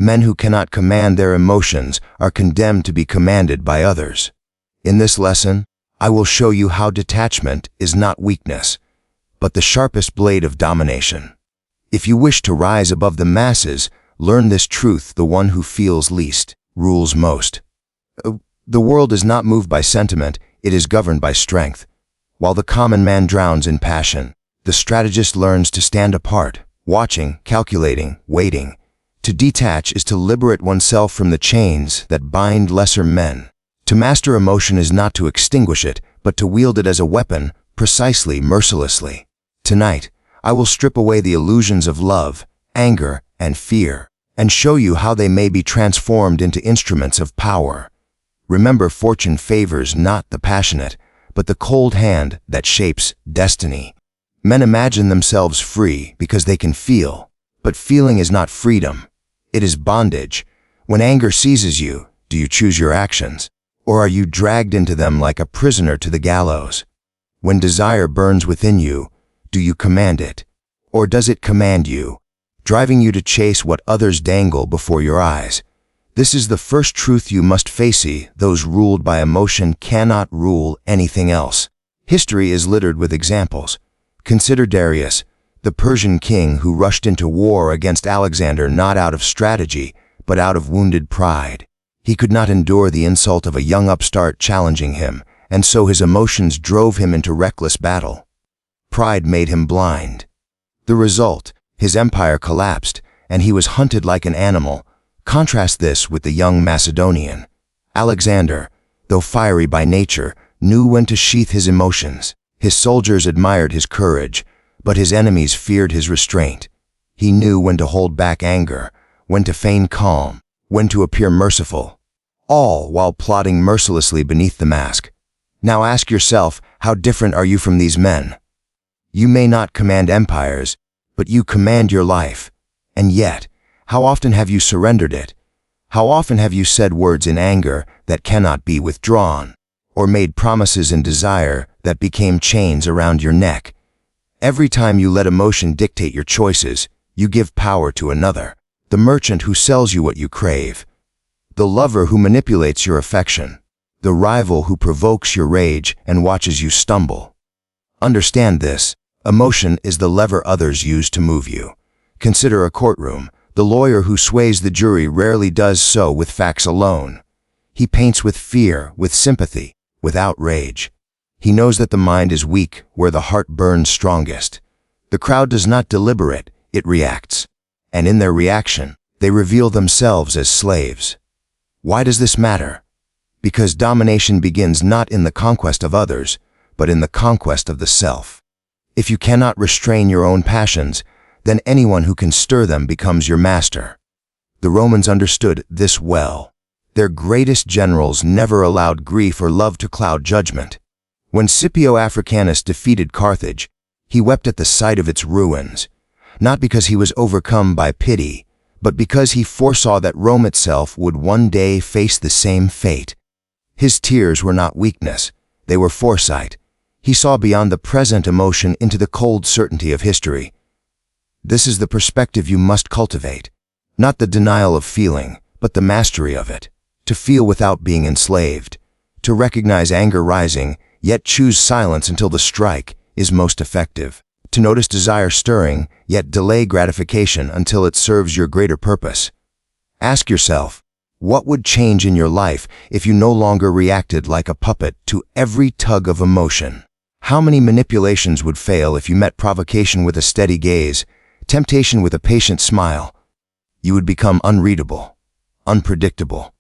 Men who cannot command their emotions are condemned to be commanded by others. In this lesson, I will show you how detachment is not weakness, but the sharpest blade of domination. If you wish to rise above the masses, learn this truth: the one who feels least rules most. The world is not moved by sentiment, it is governed by strength. While the common man drowns in passion, the strategist learns to stand apart, watching, calculating, waiting. To detach is to liberate oneself from the chains that bind lesser men. To master emotion is not to extinguish it, but to wield it as a weapon, precisely, mercilessly. Tonight, I will strip away the illusions of love, anger, and fear, and show you how they may be transformed into instruments of power. Remember, fortune favors not the passionate, but the cold hand that shapes destiny. Men imagine themselves free because they can feel, but feeling is not freedom. It is bondage. When anger seizes you, do you choose your actions, or are you dragged into them like a prisoner to the gallows? When desire burns within you, do you command it, or does it command you, driving you to chase what others dangle before your eyes? This is the first truth you must face. Those ruled by emotion cannot rule anything else. History is littered with examples. Consider Darius, the Persian king who rushed into war against Alexander not out of strategy, but out of wounded pride. He could not endure the insult of a young upstart challenging him, and so his emotions drove him into reckless battle. Pride made him blind. The result, his empire collapsed, and he was hunted like an animal. Contrast this with the young Macedonian. Alexander, though fiery by nature, knew when to sheath his emotions. His soldiers admired his courage, but his enemies feared his restraint. He knew when to hold back anger, when to feign calm, when to appear merciful, all while plotting mercilessly beneath the mask. Now ask yourself, how different are you from these men? You may not command empires, but you command your life. And yet, how often have you surrendered it? How often have you said words in anger that cannot be withdrawn, or made promises in desire that became chains around your neck? Every time you let emotion dictate your choices, you give power to another, the merchant who sells you what you crave, the lover who manipulates your affection, the rival who provokes your rage and watches you stumble. Understand this: emotion is the lever others use to move you. Consider a courtroom. The lawyer who sways the jury rarely does so with facts alone. He paints with fear, with sympathy, with outrage. He knows that the mind is weak where the heart burns strongest. The crowd does not deliberate, it reacts. And in their reaction, they reveal themselves as slaves. Why does this matter? Because domination begins not in the conquest of others, but in the conquest of the self. If you cannot restrain your own passions, then anyone who can stir them becomes your master. The Romans understood this well. Their greatest generals never allowed grief or love to cloud judgment. When Scipio Africanus defeated Carthage, he wept at the sight of its ruins, not because he was overcome by pity, but because he foresaw that Rome itself would one day face the same fate. His tears were not weakness, they were foresight. He saw beyond the present emotion into the cold certainty of history. This is the perspective you must cultivate, not the denial of feeling, but the mastery of it. To feel without being enslaved, to recognize anger rising, yet choose silence until the strike is most effective. To notice desire stirring, yet delay gratification until it serves your greater purpose. Ask yourself, what would change in your life if you no longer reacted like a puppet to every tug of emotion? How many manipulations would fail if you met provocation with a steady gaze, temptation with a patient smile? You would become unreadable, unpredictable,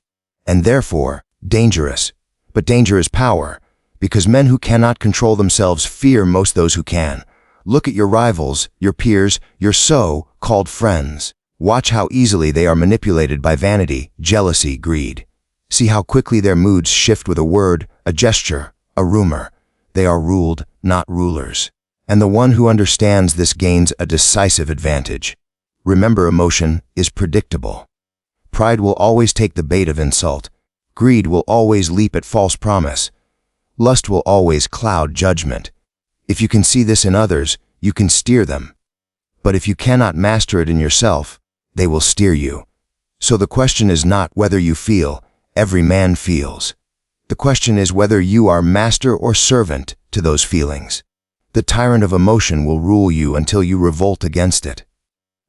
and therefore dangerous. But danger is power, because men who cannot control themselves fear most those who can. Look at your rivals, your peers, your so-called friends. Watch how easily they are manipulated by vanity, jealousy, greed. See how quickly their moods shift with a word, a gesture, a rumor. They are ruled, not rulers. And the one who understands this gains a decisive advantage. Remember, emotion is predictable. Pride will always take the bait of insult. Greed will always leap at false promise. Lust will always cloud judgment. If you can see this in others, you can steer them. But if you cannot master it in yourself, they will steer you. So the question is not whether you feel, every man feels. The question is whether you are master or servant to those feelings. The tyrant of emotion will rule you until you revolt against it.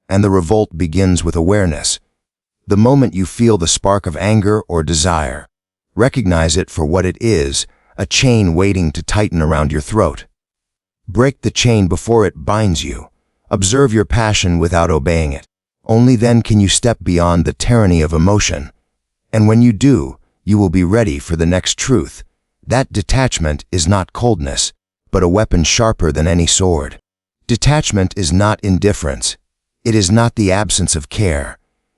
And the revolt begins with awareness. The moment you feel the spark of anger or desire, recognize it for what it is, a chain waiting to tighten around your throat. Break the chain before it binds you. Observe your passion without obeying it. Only then can you step beyond the tyranny of emotion. And when you do, you will be ready for the next truth. That detachment is not coldness, but a weapon sharper than any sword. Detachment is not indifference. It is not the absence of care.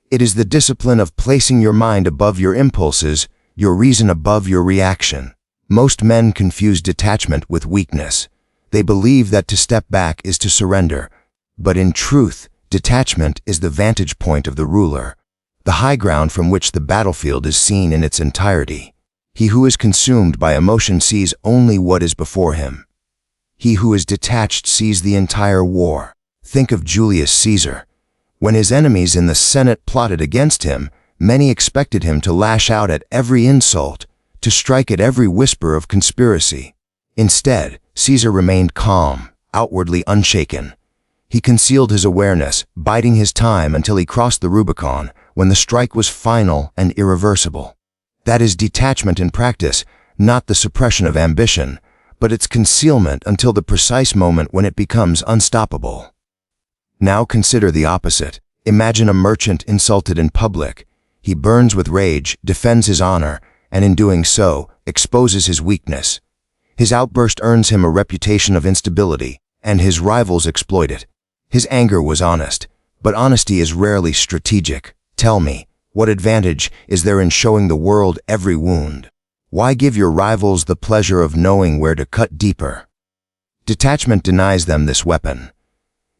It is the discipline of placing your mind above your impulses, your reason above your reaction. Most men confuse detachment with weakness. They believe that to step back is to surrender. But in truth, detachment is the vantage point of the ruler, the high ground from which the battlefield is seen in its entirety. He who is consumed by emotion sees only what is before him. He who is detached sees the entire war. Think of Julius Caesar. When his enemies in the Senate plotted against him, many expected him to lash out at every insult, to strike at every whisper of conspiracy. Instead, Caesar remained calm, outwardly unshaken. He concealed his awareness, biding his time until he crossed the Rubicon, when the strike was final and irreversible. That is detachment in practice, not the suppression of ambition, but its concealment until the precise moment when it becomes unstoppable. Now consider the opposite. Imagine a merchant insulted in public. He burns with rage, defends his honor, and in doing so, exposes his weakness. His outburst earns him a reputation of instability, and his rivals exploit it. His anger was honest, but honesty is rarely strategic. Tell me, what advantage is there in showing the world every wound? Why give your rivals the pleasure of knowing where to cut deeper? Detachment denies them this weapon.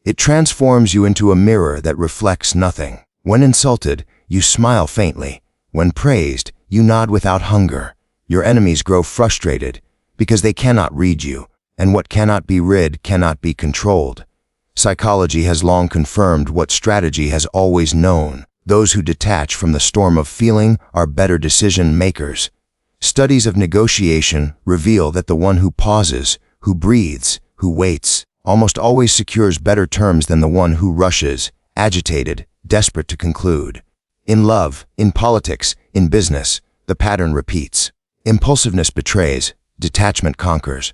It transforms you into a mirror that reflects nothing. When insulted, you smile faintly. When praised, you nod without hunger. Your enemies grow frustrated because they cannot read you, and what cannot be rid cannot be controlled. Psychology has long confirmed what strategy has always known. Those who detach from the storm of feeling are better decision makers. Studies of negotiation reveal that the one who pauses, who breathes, who waits, almost always secures better terms than the one who rushes, agitated, desperate to conclude. In love, in politics, in business, the pattern repeats. Impulsiveness betrays, detachment conquers.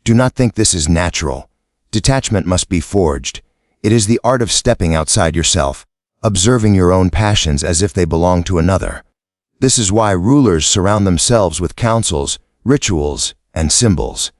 Do not think this is natural. Detachment must be forged. It is the art of stepping outside yourself, observing your own passions as if they belong to another. This is why rulers surround themselves with counsels, rituals, and symbols.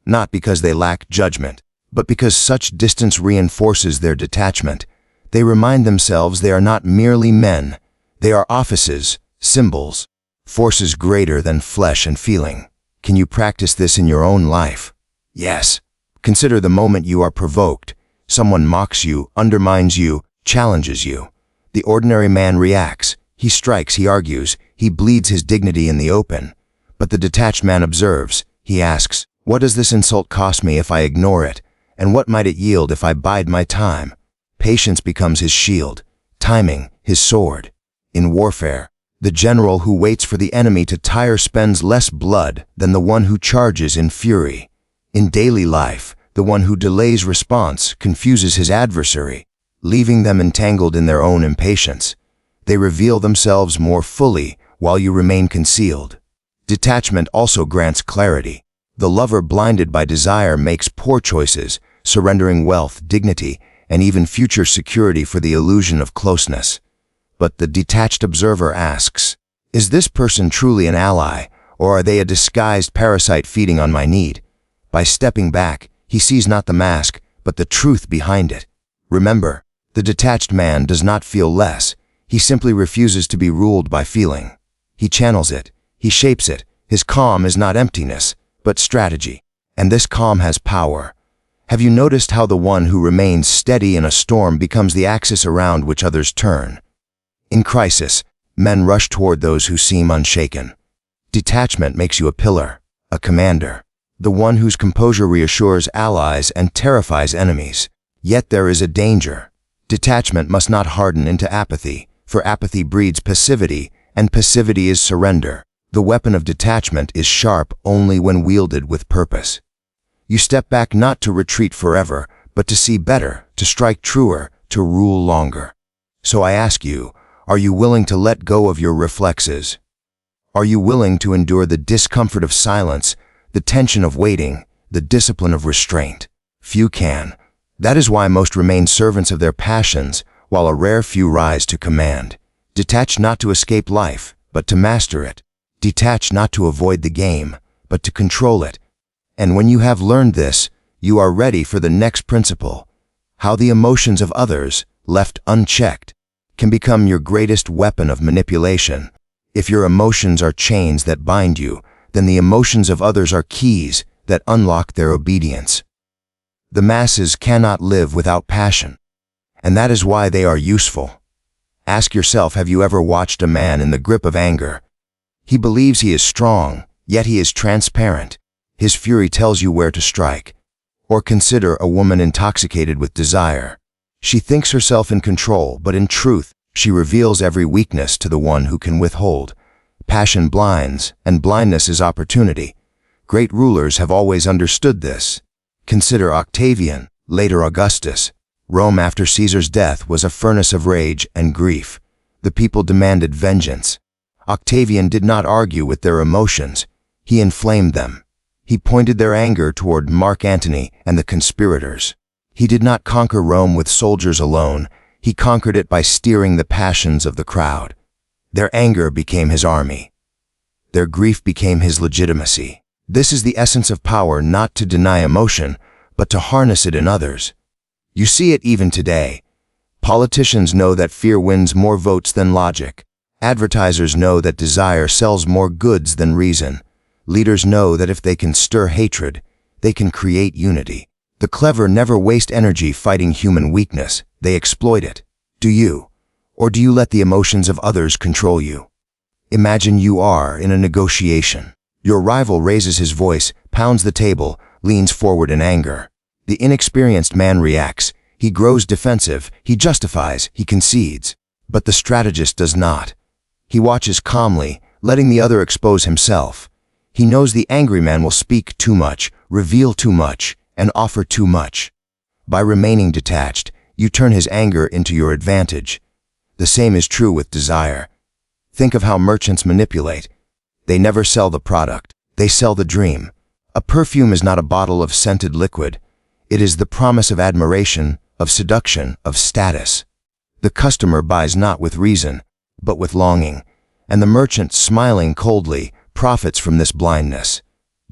Not because they lack judgment, but because such distance reinforces their detachment. They remind themselves they are not merely men. They are offices, symbols, forces greater than flesh and feeling. Can you practice this in your own life? Yes. Consider the moment you are provoked. Someone mocks you, undermines you, challenges you. The ordinary man reacts. He strikes, he argues, he bleeds his dignity in the open. But the detached man observes. He asks, what does this insult cost me if I ignore it? And what might it yield if I bide my time? Patience becomes his shield, timing his sword. In warfare, the general who waits for the enemy to tire spends less blood than the one who charges in fury. In daily life, the one who delays response confuses his adversary, leaving them entangled in their own impatience. They reveal themselves more fully while you remain concealed. Detachment also grants clarity. The lover blinded by desire makes poor choices, surrendering wealth, dignity, and even future security for the illusion of closeness. But the detached observer asks, is this person truly an ally, or are they a disguised parasite feeding on my need? By stepping back, he sees not the mask, but the truth behind it. Remember, the detached man does not feel less. He simply refuses to be ruled by feeling. He channels it. He shapes it. His calm is not emptiness, but strategy. And this calm has power. Have you noticed how the one who remains steady in a storm becomes the axis around which others turn? In crisis, men rush toward those who seem unshaken. Detachment makes you a pillar, a commander, the one whose composure reassures allies and terrifies enemies. Yet there is a danger. Detachment must not harden into apathy. For apathy breeds passivity, and passivity is surrender. The weapon of detachment is sharp only when wielded with purpose. You step back not to retreat forever, but to see better, to strike truer, to rule longer. So I ask you, are you willing to let go of your reflexes? Are you willing to endure the discomfort of silence, the tension of waiting, the discipline of restraint? Few can. That is why most remain servants of their passions, while a rare few rise to command. Detach not to escape life, but to master it. Detach not to avoid the game, but to control it. And when you have learned this, you are ready for the next principle: how the emotions of others, left unchecked, can become your greatest weapon of manipulation. If your emotions are chains that bind you, then the emotions of others are keys that unlock their obedience. The masses cannot live without passion, and that is why they are useful. Ask yourself, have you ever watched a man in the grip of anger? He believes he is strong, yet he is transparent. His fury tells you where to strike. Or consider a woman intoxicated with desire. She thinks herself in control, but in truth, she reveals every weakness to the one who can withhold. Passion blinds, and blindness is opportunity. Great rulers have always understood this. Consider Octavian, later Augustus. Rome after Caesar's death was a furnace of rage and grief. The people demanded vengeance. Octavian did not argue with their emotions. He inflamed them. He pointed their anger toward Mark Antony and the conspirators. He did not conquer Rome with soldiers alone. He conquered it by steering the passions of the crowd. Their anger became his army. Their grief became his legitimacy. This is the essence of power, not to deny emotion, but to harness it in others. You see it even today. Politicians know that fear wins more votes than logic. Advertisers know that desire sells more goods than reason. Leaders know that if they can stir hatred, they can create unity. The clever never waste energy fighting human weakness. They exploit it. Do you? Or do you let the emotions of others control you? Imagine you are in a negotiation. Your rival raises his voice, pounds the table, leans forward in anger. The inexperienced man reacts. He grows defensive, he justifies, he concedes. But the strategist does not. He watches calmly, letting the other expose himself. He knows the angry man will speak too much, reveal too much, and offer too much. By remaining detached, you turn his anger into your advantage. The same is true with desire. Think of how merchants manipulate. They never sell the product, they sell the dream. A perfume is not a bottle of scented liquid. It is the promise of admiration, of seduction, of status. The customer buys not with reason, but with longing, and the merchant, smiling coldly, profits from this blindness.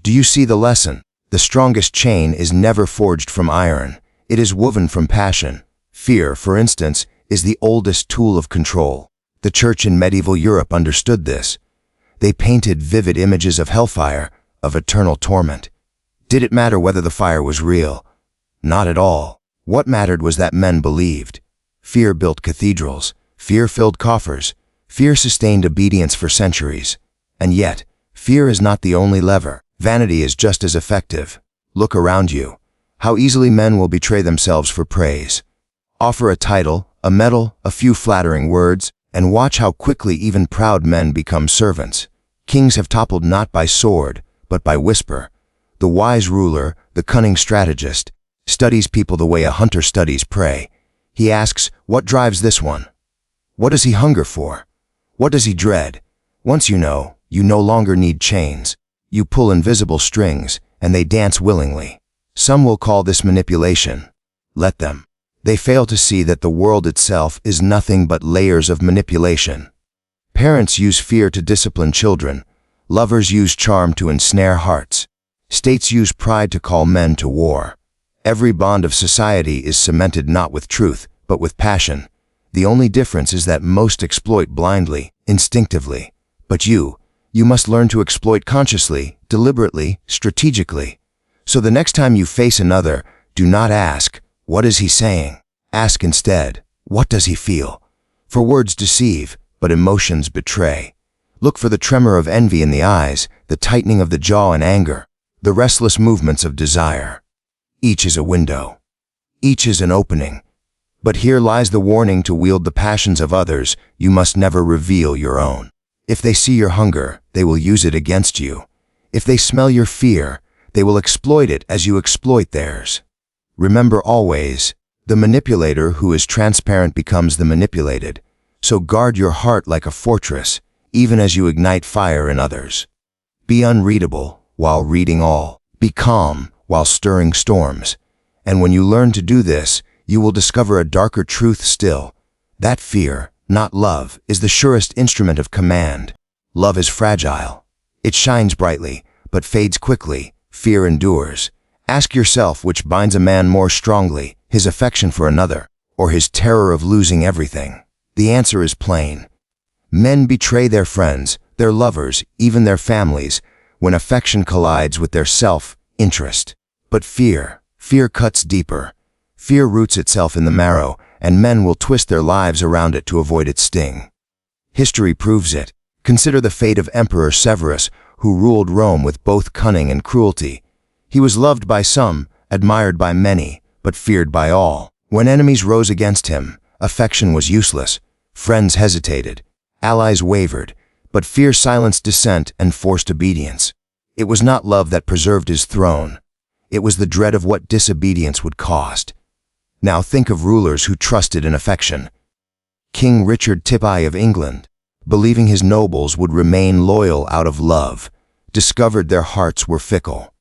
Do you see the lesson? The strongest chain is never forged from iron. It is woven from passion. Fear, for instance, is the oldest tool of control. The church in medieval Europe understood this. They painted vivid images of hellfire, of eternal torment. Did it matter whether the fire was real? Not at all. What mattered was that men believed. Fear built cathedrals. Fear filled coffers. Fear sustained obedience for centuries. And yet, fear is not the only lever. Vanity is just as effective. Look around you. How easily men will betray themselves for praise. Offer a title, a medal, a few flattering words, and watch how quickly even proud men become servants. Kings have toppled not by sword, but by whisper. The wise ruler, the cunning strategist, studies people the way a hunter studies prey. He asks, what drives this one? What does he hunger for? What does he dread? Once you know, you no longer need chains. You pull invisible strings, and they dance willingly. Some will call this manipulation. Let them. They fail to see that the world itself is nothing but layers of manipulation. Parents use fear to discipline children. Lovers use charm to ensnare hearts. States use pride to call men to war. Every bond of society is cemented not with truth, but with passion. The only difference is that most exploit blindly, instinctively. But you must learn to exploit consciously, deliberately, strategically. So the next time you face another, do not ask, what is he saying? Ask instead, what does he feel? For words deceive, but emotions betray. Look for the tremor of envy in the eyes, the tightening of the jaw in anger, the restless movements of desire. Each is a window. Each is an opening. But here lies the warning: to wield the passions of others, you must never reveal your own. If they see your hunger, they will use it against you. If they smell your fear, they will exploit it as you exploit theirs. Remember always, the manipulator who is transparent becomes the manipulated. So guard your heart like a fortress, even as you ignite fire in others. Be unreadable while reading all. Be calm while stirring storms. And when you learn to do this, you will discover a darker truth still. That fear, not love, is the surest instrument of command. Love is fragile. It shines brightly, but fades quickly. Fear endures. Ask yourself which binds a man more strongly, his affection for another, or his terror of losing everything. The answer is plain. Men betray their friends, their lovers, even their families, when affection collides with their self-interest. But fear cuts deeper. Fear roots itself in the marrow, and men will twist their lives around it to avoid its sting. History proves it. Consider the fate of Emperor Severus, who ruled Rome with both cunning and cruelty. He was loved by some, admired by many, but feared by all. When enemies rose against him, affection was useless. Friends hesitated. Allies wavered. But fear silenced dissent and forced obedience. It was not love that preserved his throne. It was the dread of what disobedience would cost. Now think of rulers who trusted in affection. King Richard Tippy of England, believing his nobles would remain loyal out of love, discovered their hearts were fickle.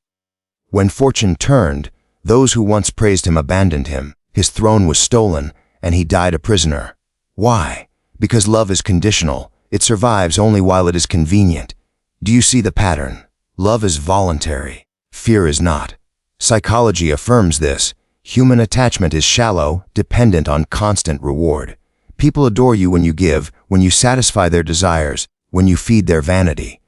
When fortune turned, those who once praised him abandoned him. His throne was stolen, and he died a prisoner. Why? Because love is conditional. It survives only while it is convenient. Do you see the pattern? Love is voluntary. Fear is not. Psychology affirms this. Human attachment is shallow, dependent on constant reward. People adore you when you give, when you satisfy their desires, when you feed their vanity.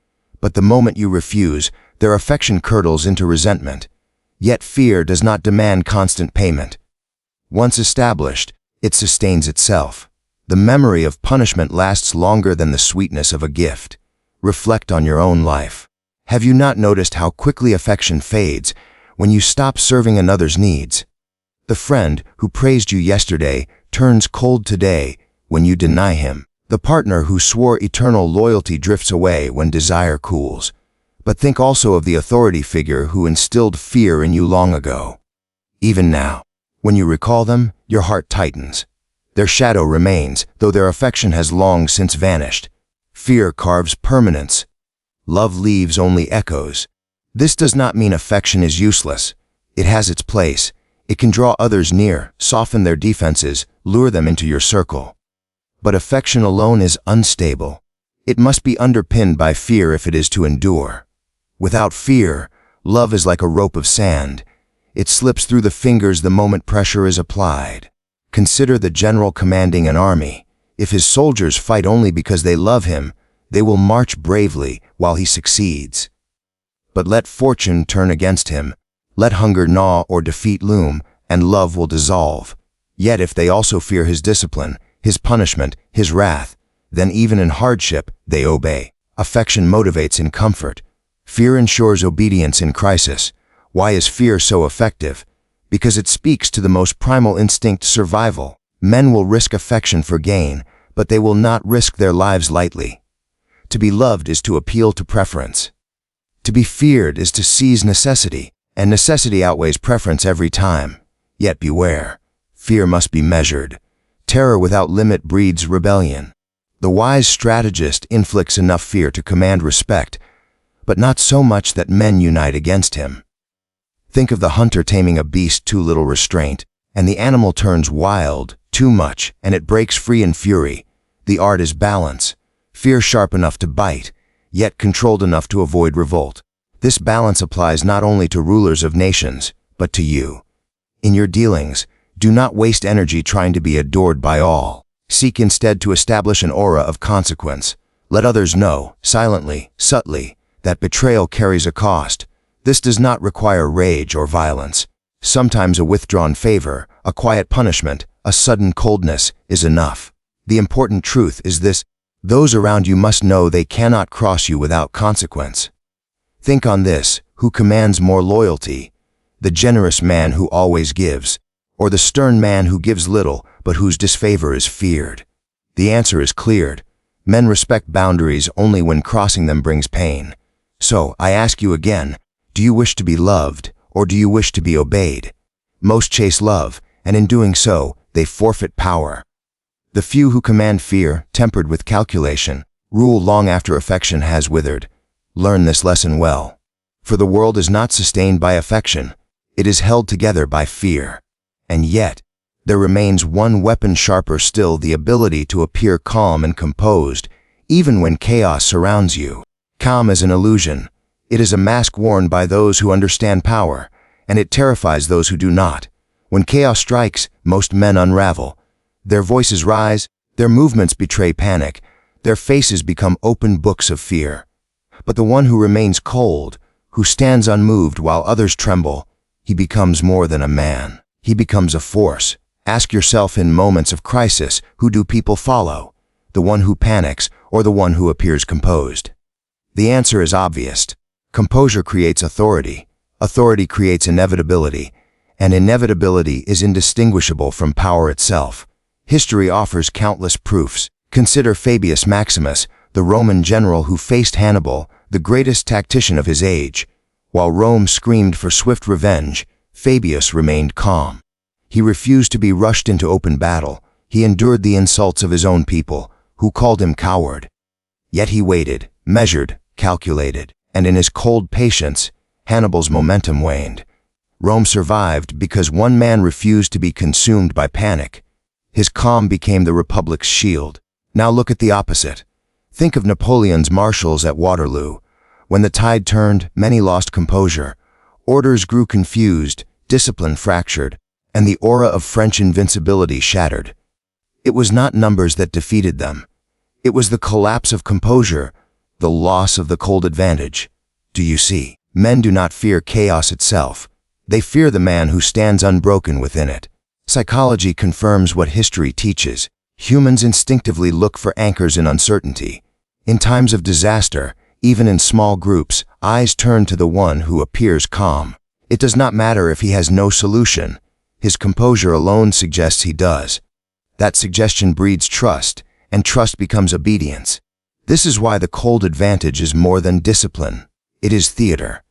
But the moment you refuse, their affection curdles into resentment. Yet fear does not demand constant payment. Once established, it sustains itself. The memory of punishment lasts longer than the sweetness of a gift. Reflect on your own life. Have you not noticed how quickly affection fades when you stop serving another's needs? The friend who praised you yesterday turns cold today when you deny him. The partner who swore eternal loyalty drifts away when desire cools. But think also of the authority figure who instilled fear in you long ago. Even now, when you recall them, your heart tightens. Their shadow remains, though their affection has long since vanished. Fear carves permanence. Love leaves only echoes. This does not mean affection is useless. It has its place. It can draw others near, soften their defenses, lure them into your circle. But affection alone is unstable. It must be underpinned by fear if it is to endure. Without fear, love is like a rope of sand. It slips through the fingers the moment pressure is applied. Consider the general commanding an army. If his soldiers fight only because they love him, they will march bravely while he succeeds. But let fortune turn against him, let hunger gnaw or defeat loom, and love will dissolve. Yet if they also fear his discipline, his punishment, his wrath, then even in hardship they obey. Affection motivates in comfort. Fear ensures obedience in crisis. Why is fear so effective? Because it speaks to the most primal instinct, survival. Men will risk affection for gain, but they will not risk their lives lightly. To be loved is to appeal to preference. To be feared is to seize necessity, and necessity outweighs preference every time. Yet beware. Fear must be measured. Terror without limit breeds rebellion. The wise strategist inflicts enough fear to command respect, but not so much that men unite against him. Think of the hunter taming a beast too little restraint, and the animal turns wild, too much, and it breaks free in fury. The art is balance. Fear sharp enough to bite, yet controlled enough to avoid revolt. This balance applies not only to rulers of nations, but to you. In your dealings, do not waste energy trying to be adored by all. Seek instead to establish an aura of consequence. Let others know, silently, subtly, that betrayal carries a cost. This does not require rage or violence. Sometimes a withdrawn favor, a quiet punishment, a sudden coldness is enough. The important truth is this: those around you must know they cannot cross you without consequence. Think on this: who commands more loyalty? The generous man who always gives, or the stern man who gives little but whose disfavor is feared? The answer is cleared. Men respect boundaries only when crossing them brings pain. So, I ask you again, do you wish to be loved, or do you wish to be obeyed? Most chase love, and in doing so, they forfeit power. The few who command fear, tempered with calculation, rule long after affection has withered. Learn this lesson well. For the world is not sustained by affection, it is held together by fear. And yet, there remains one weapon sharper still, the ability to appear calm and composed, even when chaos surrounds you. Calm is an illusion. It is a mask worn by those who understand power, and it terrifies those who do not. When chaos strikes, most men unravel. Their voices rise, their movements betray panic, their faces become open books of fear. But the one who remains cold, who stands unmoved while others tremble, he becomes more than a man. He becomes a force. Ask yourself in moments of crisis, who do people follow? The one who panics or the one who appears composed? The answer is obvious. Composure creates authority. Authority creates inevitability, and inevitability is indistinguishable from power itself. History offers countless proofs. Consider Fabius Maximus, the Roman general who faced Hannibal, the greatest tactician of his age. While Rome screamed for swift revenge, Fabius remained calm. He refused to be rushed into open battle. He endured the insults of his own people, who called him coward. Yet he waited, measured, calculated, and in his cold patience, Hannibal's momentum waned. Rome survived because one man refused to be consumed by panic. His calm became the Republic's shield. Now look at the opposite. Think of Napoleon's marshals at Waterloo. When the tide turned, many lost composure. Orders grew confused, discipline fractured, and the aura of French invincibility shattered. It was not numbers that defeated them. It was the collapse of composure, the loss of the cold advantage. Do you see? Men do not fear chaos itself. They fear the man who stands unbroken within it. Psychology confirms what history teaches. Humans instinctively look for anchors in uncertainty. In times of disaster, even in small groups, eyes turn to the one who appears calm. It does not matter if he has no solution. His composure alone suggests he does. That suggestion breeds trust, and trust becomes obedience. This is why the cold advantage is more than discipline. It is theater.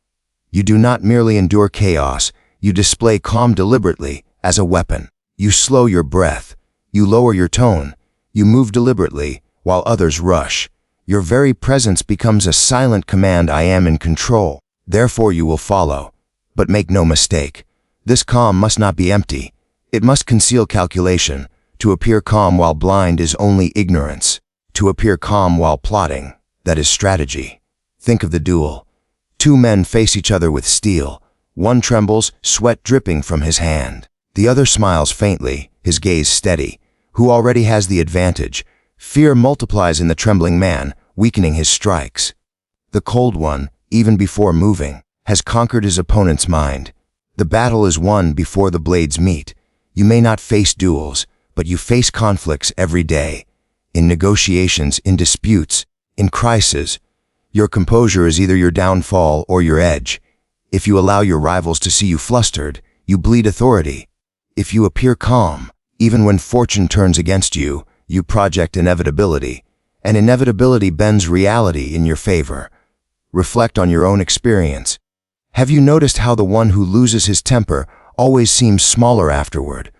You do not merely endure chaos, you display calm deliberately as a weapon. You slow your breath, you lower your tone, you move deliberately while others rush. Your very presence becomes a silent command: I am in control. Therefore you will follow. But make no mistake, this calm must not be empty. It must conceal calculation. To appear calm while blind is only ignorance. To appear calm while plotting, that is strategy. Think of the duel. Two men face each other with steel. One trembles, sweat dripping from his hand. The other smiles faintly, his gaze steady. Who already has the advantage? Fear multiplies in the trembling man, weakening his strikes. The cold one, even before moving, has conquered his opponent's mind. The battle is won before the blades meet. You may not face duels, but you face conflicts every day. In negotiations, in disputes, in crises. Your composure is either your downfall or your edge. If you allow your rivals to see you flustered, you bleed authority. If you appear calm, even when fortune turns against you, you project inevitability, and inevitability bends reality in your favor. Reflect on your own experience. Have you noticed how the one who loses his temper always seems smaller afterward?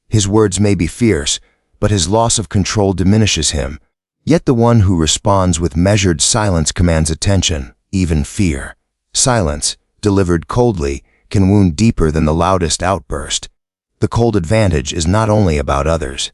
His words may be fierce, but his loss of control diminishes him. Yet the one who responds with measured silence commands attention, even fear. Silence, delivered coldly, can wound deeper than the loudest outburst. The cold advantage is not only about others.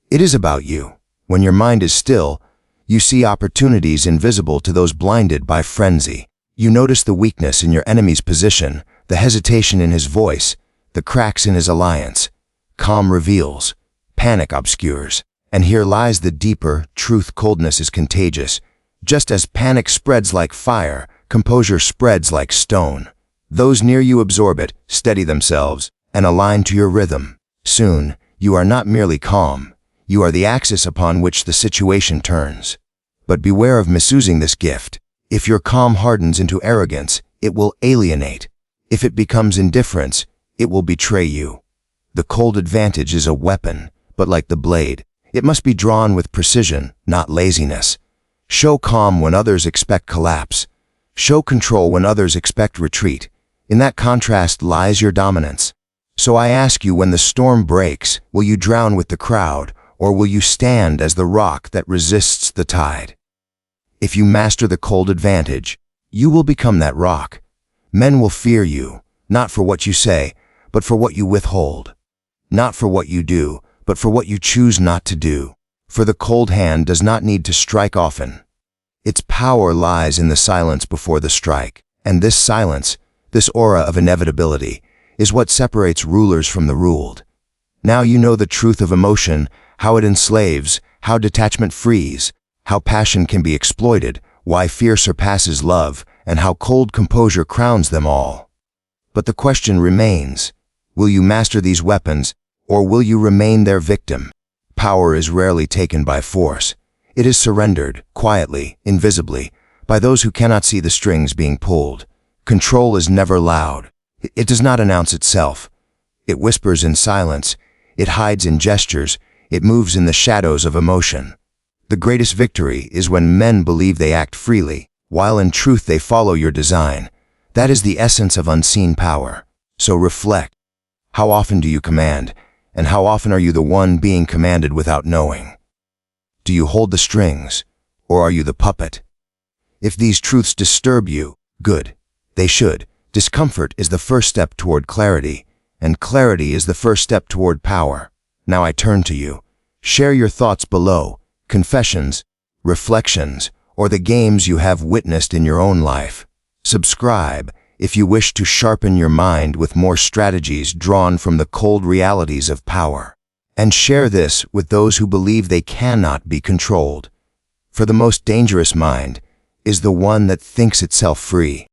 It is about you. When your mind is still, you see opportunities invisible to those blinded by frenzy. You notice the weakness in your enemy's position, the hesitation in his voice, the cracks in his alliance. Calm reveals, panic obscures, and here lies the deeper truth. Coldness is contagious. Just as panic spreads like fire, composure spreads like stone. Those near you absorb it, steady themselves, and align to your rhythm. Soon, you are not merely calm, you are the axis upon which the situation turns. But beware of misusing this gift. If your calm hardens into arrogance, it will alienate. If it becomes indifference, it will betray you. The cold advantage is a weapon, but like the blade, it must be drawn with precision, not laziness. Show calm when others expect collapse. Show control when others expect retreat. In that contrast lies your dominance. So I ask you, when the storm breaks, will you drown with the crowd, or will you stand as the rock that resists the tide? If you master the cold advantage, you will become that rock. Men will fear you, not for what you say, but for what you withhold. Not for what you do, but for what you choose not to do. For the cold hand does not need to strike often. Its power lies in the silence before the strike. And this silence, this aura of inevitability, is what separates rulers from the ruled. Now you know the truth of emotion, how it enslaves, how detachment frees, how passion can be exploited, why fear surpasses love, and how cold composure crowns them all. But the question remains, will you master these weapons, or will you remain their victim? Power is rarely taken by force. It is surrendered, quietly, invisibly, by those who cannot see the strings being pulled. Control is never loud. It does not announce itself. It whispers in silence. It hides in gestures. It moves in the shadows of emotion. The greatest victory is when men believe they act freely, while in truth they follow your design. That is the essence of unseen power. So reflect. How often do you command, and how often are you the one being commanded without knowing? Do you hold the strings, or are you the puppet? If these truths disturb you, good. They should. Discomfort is the first step toward clarity, and clarity is the first step toward power. Now I turn to you. Share your thoughts below, confessions, reflections, or the games you have witnessed in your own life. Subscribe if you wish to sharpen your mind with more strategies drawn from the cold realities of power. And share this with those who believe they cannot be controlled. For the most dangerous mind is the one that thinks itself free.